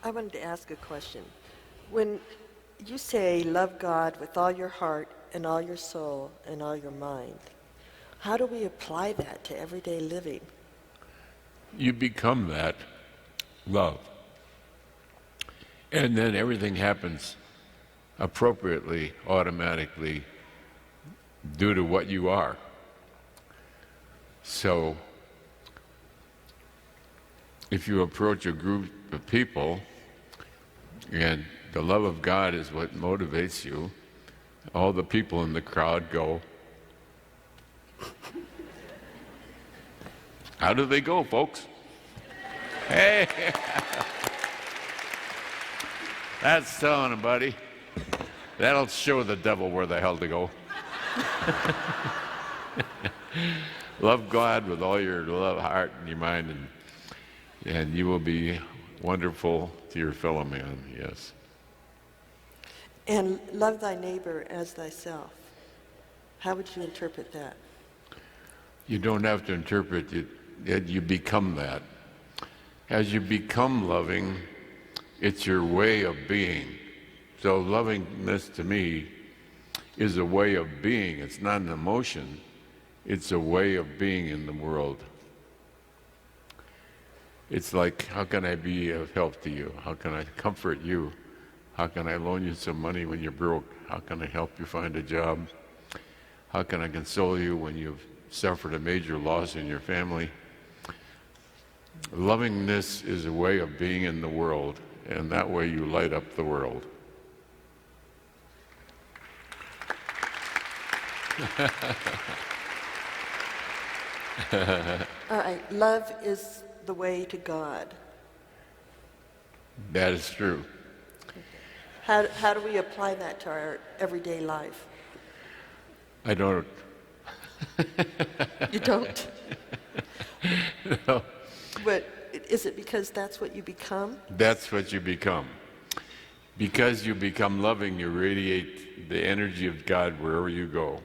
I wanted to ask a question. When you say love God with all your heart and all your soul and all your mind, how do we apply that to everyday living? You become that love. And then everything happens appropriately, automatically, due to what you are. So, if you approach a group of people and the love of God is what motivates you, all the people in the crowd go, how do they go, folks? Hey! That's telling them, buddy. That'll show the devil where the hell to go. Love God with all your love, heart, and your mind, and you will be wonderful to your fellow man, yes. And love thy neighbor as thyself. How would you interpret that? You don't have to interpret it, you become that. As you become loving, it's your way of being. So lovingness to me is a way of being. It's not an emotion. It's a way of being in the world. It's like, how can I be of help to you? How can I comfort you? How can I loan you some money when you're broke? How can I help you find a job? How can I console you when you've suffered a major loss in your family? Lovingness is a way of being in the world, and that way you light up the world. All right, love is the way to God. That is true. How do we apply that to our everyday life? I don't. You don't? No. But is it because that's what you become? That's what you become. Because you become loving, you radiate the energy of God wherever you go.